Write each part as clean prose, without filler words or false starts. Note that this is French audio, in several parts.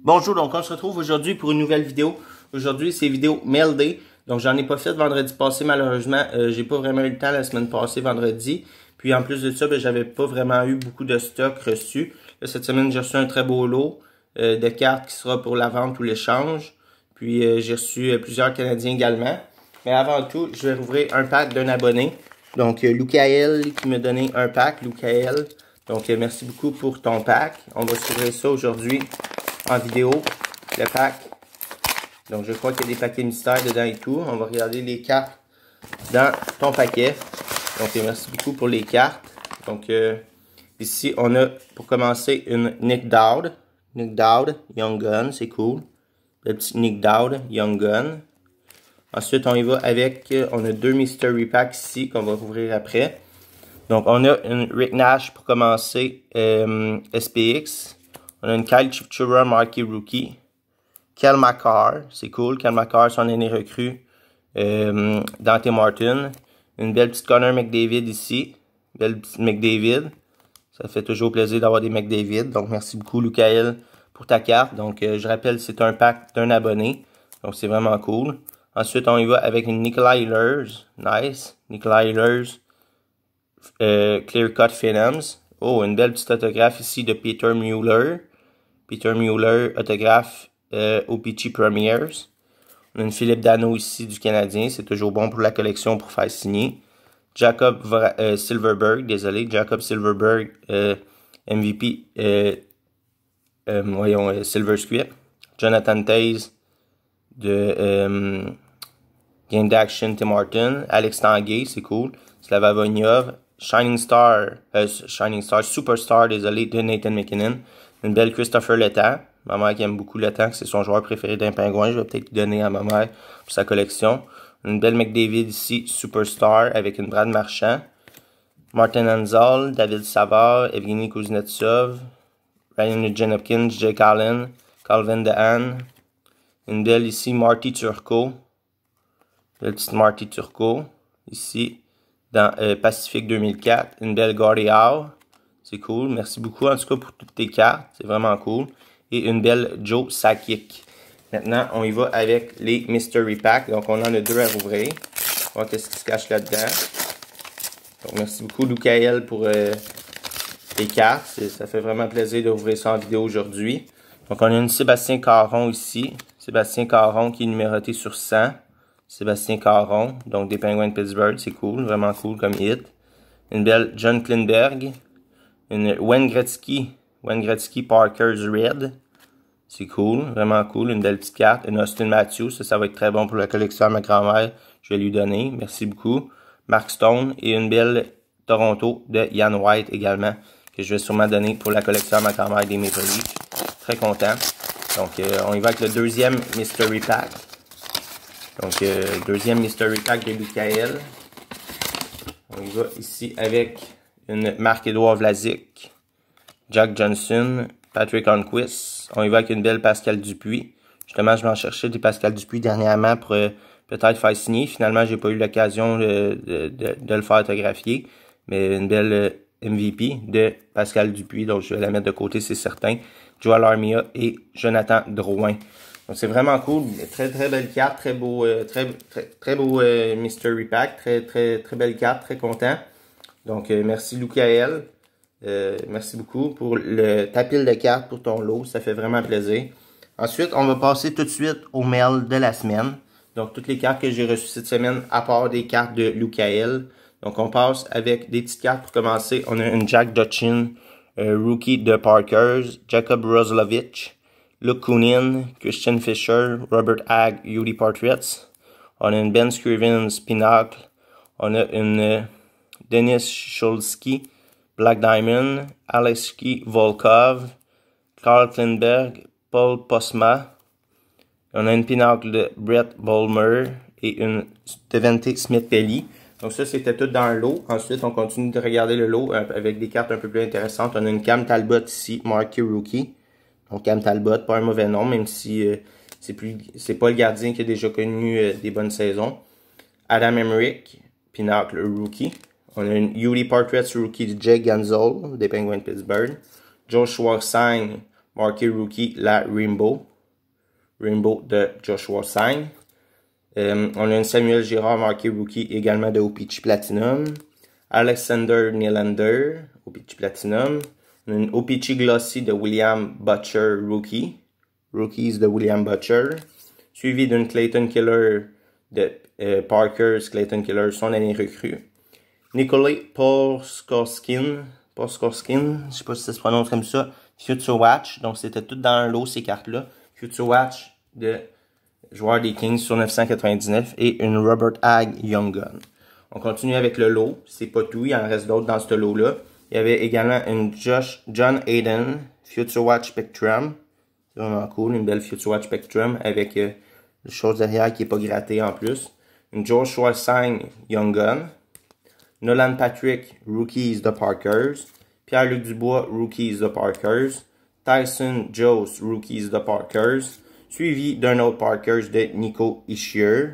Bonjour, donc on se retrouve aujourd'hui pour une nouvelle vidéo. Aujourd'hui, c'est vidéo Mail Day. Donc, j'en ai pas fait vendredi passé, malheureusement. J'ai pas vraiment eu le temps la semaine passée, vendredi. Puis, en plus de ça, j'avais pas vraiment eu beaucoup de stock reçu. Là, cette semaine, j'ai reçu un très beau lot de cartes qui sera pour la vente ou l'échange. Puis, j'ai reçu plusieurs Canadiens également. Mais avant tout, je vais rouvrir un pack d'un abonné. Donc, Lucael qui m'a donné un pack. Lucael. Donc, merci beaucoup pour ton pack. On va s'ouvrir ça aujourd'hui en vidéo, le pack. Donc, je crois qu'il y a des paquets mystères dedans et tout. On va regarder les cartes dans ton paquet. Donc, merci beaucoup pour les cartes. Donc, ici, on a, pour commencer, une Nick Dowd. Nick Dowd, Young Gun, c'est cool. Le petit Nick Dowd, Young Gun. Ensuite, on y va avec, on a deux Mystery Packs ici qu'on va rouvrir après. Donc, on a une Rick Nash pour commencer, SPX. On a une Kyle Chipchura Marquee Rookie. Kel McCarr, c'est cool. Kel McCarr, son aîné recrue. Dante Martin. Une belle petite Connor McDavid ici. Belle petite McDavid. Ça fait toujours plaisir d'avoir des McDavid. Donc, merci beaucoup, Lucael, pour ta carte. Donc, je rappelle, c'est un pack d'un abonné. Donc, c'est vraiment cool. Ensuite, on y va avec une Nikolai Ehlers. Nice. Nikolai Ehlers. Clear Cut Phantoms. Oh, une belle petite autographe ici de Peter Mueller. Peter Mueller, autographe au Peachy Premiers. On a une Philippe Dano ici du Canadien. C'est toujours bon pour la collection pour faire signer. Jacob Silverberg, désolé. Jacob Silverberg, MVP, Silver Squid. Jonathan Taze de Game d'Action Tim Horton. Alex Tanguay, c'est cool. Slavavoniov. Shining Star, Superstar, désolé, de Nathan McKinnon. Une belle Christopher Letang. Ma mère qui aime beaucoup Letang, c'est son joueur préféré d'un pingouin. Je vais peut-être lui donner à ma mère pour sa collection. Une belle McDavid ici, Superstar, avec une Brad Marchand. Martin Hanzal, David Savard, Evgeny Kuznetsov, Ryan Nugent-Hopkins, Jake Allen, Calvin DeHaan. Une belle ici, Marty Turco. Belle petite Marty Turco, ici. Dans Pacifique 2004, une belle Gordie Howe, c'est cool, merci beaucoup en tout cas pour toutes tes cartes, c'est vraiment cool, et une belle Joe Sakic. Maintenant, on y va avec les Mystery Packs, donc on en a deux à rouvrir, on va voir qu'est-ce qui se cache là-dedans. Donc merci beaucoup Lucael pour tes cartes, ça fait vraiment plaisir d'ouvrir ça en vidéo aujourd'hui. Donc on a une Sébastien Caron ici, Sébastien Caron qui est numéroté sur 100. Sébastien Caron, donc des Penguins de Pittsburgh, c'est cool, vraiment cool comme hit. Une belle John Klingberg. Une Wayne Gretzky Parker's Red. C'est cool, vraiment cool, une belle petite carte. Une Austin Matthews, ça va être très bon pour la collection à ma grand-mère. Je vais lui donner, merci beaucoup. Mark Stone et une belle Toronto de Ian White également, que je vais sûrement donner pour la collection à ma grand-mère des Maple Leafs. Très content. Donc, on y va avec le deuxième Mystery Pack. Donc, deuxième Mystery Pack de Lucael. On y va ici avec une Marc-Édouard Vlasic, Jack Johnson, Patrick Onquist. On y va avec une belle Pascal Dupuis. Justement, je m'en cherchais des Pascal Dupuis dernièrement pour peut-être faire signer. Finalement, j'ai pas eu l'occasion de le faire autographier. Mais une belle MVP de Pascal Dupuis. Donc, je vais la mettre de côté, c'est certain. Joel Armia et Jonathan Drouin. Donc, c'est vraiment cool. Très belle carte. Très beau Mystery Pack. Très belle carte. Très content. Donc, merci Lucael. Merci beaucoup pour ta pile de cartes, pour ton lot. Ça fait vraiment plaisir. Ensuite, on va passer tout de suite au mail de la semaine. Donc, toutes les cartes que j'ai reçues cette semaine, à part des cartes de Lucael. Donc, on passe avec des petites cartes pour commencer. On a une Jack Dutchin, rookie de Parkers, Jacob Roslovich, Luke Kunin, Christian Fischer, Robert Hagg, Yuri Portraits. On a une Ben Scrivens Pinacle. On a une Denis Shulsky, Black Diamond, Alexei Volkov, Carl Klingberg, Paul Posma. On a une Pinacle de Brett Bulmer et une Devante Smith-Pelly. Donc ça, c'était tout dans le lot. Ensuite, on continue de regarder le lot avec des cartes un peu plus intéressantes. On a une Cam Talbot ici, Marquee Rookie. Donc Cam Talbot, pas un mauvais nom, même si c'est pas le gardien qui a déjà connu des bonnes saisons. Adam Emmerich, Pinacle Rookie. On a une Yuri Portraits Rookie de Jake Guentzel, des Penguins de Pittsburgh. Joshua Sang, marqué rookie, la Rainbow. Rainbow de Joshua Sang. On a une Samuel Girard marqué rookie également de OPC Platinum. Alexander Nylander, OPC Platinum. On a une OPC Glossy de William Butcher rookie. Rookies de William Butcher. Suivi d'une Clayton Keller de Parker's Clayton Keller, son année recrue. Nikolai Poskorskin, je sais pas si ça se prononce comme ça. Future Watch, donc c'était tout dans un lot ces cartes-là. Future Watch de joueur des Kings sur 999 et une Robert Hagg Young Gun. On continue avec le lot, c'est pas tout, il en reste d'autres dans ce lot-là. Il y avait également une John Hayden Future Watch Spectrum. C'est vraiment cool, une belle Future Watch Spectrum avec le chose derrière qui n'est pas gratté en plus. Une Joshua Sang Young Gun. Nolan Patrick Rookies de Parkers. Pierre-Luc Dubois Rookies de Parkers. Tyson Jones Rookies de Parkers. Suivi d'un autre Parkers de Nico Hischier.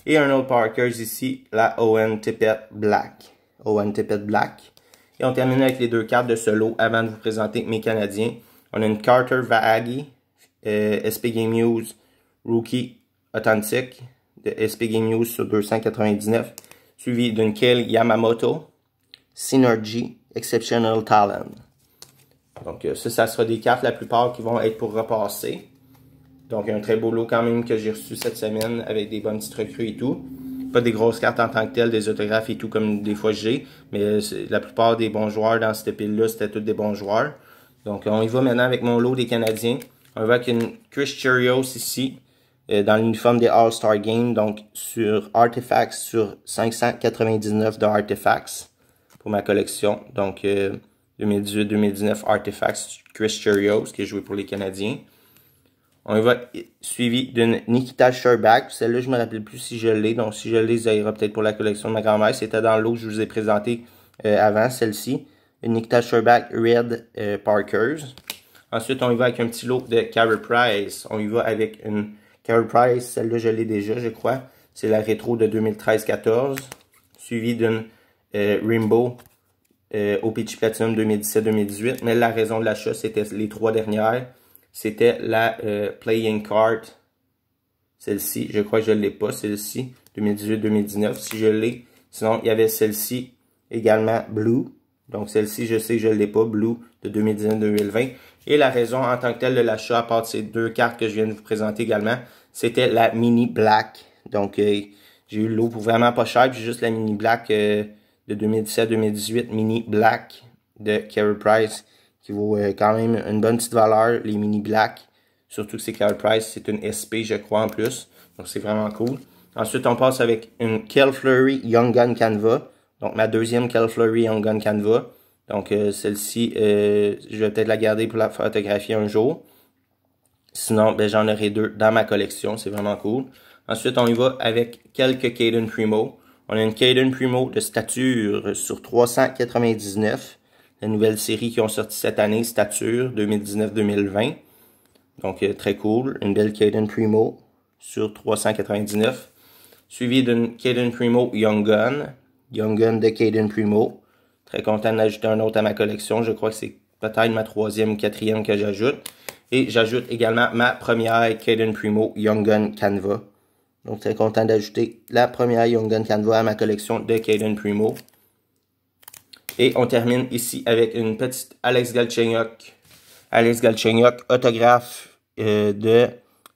Et un autre Parkers ici, la Owen Tippett Black. Owen Tippett Black. Et on termine avec les deux cartes de ce lot avant de vous présenter mes Canadiens. On a une Carter Verhaeghe, SP Game News Rookie Authentique de SP Game News sur 299. Suivi d'une Kale Yamamoto Synergy Exceptional Talent. Donc ça sera des cartes la plupart qui vont être pour repasser. Donc, un très beau lot quand même que j'ai reçu cette semaine avec des bonnes petites recrues et tout. Pas des grosses cartes en tant que telles, des autographes et tout comme des fois j'ai. Mais la plupart des bons joueurs dans cette pile-là, c'était tous des bons joueurs. Donc, on y va maintenant avec mon lot des Canadiens. On va avec une Chris Chelios ici, dans l'uniforme des All-Star Games. Donc, sur Artifacts, sur 599 de Artifacts pour ma collection. Donc, 2018-2019 Artifacts Chris Chelios qui est joué pour les Canadiens. On y va suivi d'une Nikita Sherbak. Celle-là, je me rappelle plus si je l'ai. Donc, si je l'ai, ça ira peut-être pour la collection de ma grand-mère. C'était dans l'eau que je vous ai présenté avant, celle-ci. Une Nikita Sherbak Red Parkers. Ensuite, on y va avec un petit lot de Carey Price. On y va avec une Carey Price. Celle-là, je l'ai déjà, je crois. C'est la rétro de 2013-14. Suivi d'une Rainbow OPC Platinum 2017-2018. Mais la raison de l'achat, c'était les trois dernières. C'était la Playing Card. Celle-ci, je crois que je ne l'ai pas, celle-ci, 2018-2019, si je l'ai. Sinon, il y avait celle-ci, également Blue. Donc, celle-ci, je sais que je ne l'ai pas, Blue, de 2019-2020. Et la raison en tant que telle de l'achat, à part de ces deux cartes que je viens de vous présenter également, c'était la Mini Black. Donc, j'ai eu le lot pour vraiment pas cher, puis juste la Mini Black de 2017-2018, Mini Black de Carey Price, qui vaut quand même une bonne petite valeur, les Mini Black. Surtout que c'est Carey Price, c'est une SP, je crois, en plus. Donc, c'est vraiment cool. Ensuite, on passe avec une Cal Fleury Young Gun Canva. Donc, ma deuxième Cal Fleury Young Gun Canva. Donc, celle-ci, je vais peut-être la garder pour la photographier un jour. Sinon, ben, j'en aurai deux dans ma collection. C'est vraiment cool. Ensuite, on y va avec quelques Caden Primo. On a une Caden Primo de stature sur 399. La nouvelle série qui ont sorti cette année, Stature 2019-2020. Donc, très cool. Une belle Caden Primo sur 399. Suivi d'une Caden Primo Young Gun. Young Gun de Caden Primo. Très content d'ajouter un autre à ma collection. Je crois que c'est peut-être ma troisième ou quatrième que j'ajoute. Et j'ajoute également ma première Caden Primo Young Gun Canva. Donc, très content d'ajouter la première Young Gun Canva à ma collection de Caden Primo. Et on termine ici avec une petite Alex Galchenyuk. Alex Galchenyuk, autographe de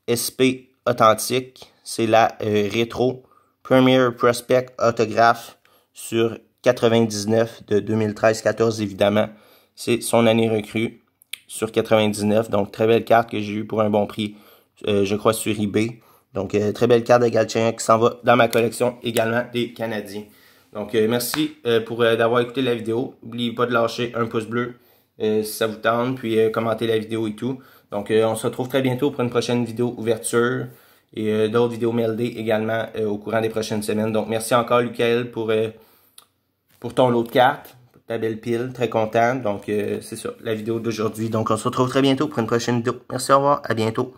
SP Authentique. C'est la rétro Premier Prospect autographe sur 99 de 2013-14 évidemment. C'est son année recrue sur 99. Donc très belle carte que j'ai eue pour un bon prix, je crois sur eBay. Donc très belle carte de Galchenyuk qui s'en va dans ma collection également des Canadiens. Donc, merci pour d'avoir écouté la vidéo. N'oubliez pas de lâcher un pouce bleu si ça vous tente, puis commenter la vidéo et tout. Donc, on se retrouve très bientôt pour une prochaine vidéo ouverture et d'autres vidéos MLD également au courant des prochaines semaines. Donc, merci encore, Lucael, pour ton lot de cartes, pour ta belle pile. Très content. Donc, c'est ça, la vidéo d'aujourd'hui. Donc, on se retrouve très bientôt pour une prochaine vidéo. Merci, au revoir, à bientôt.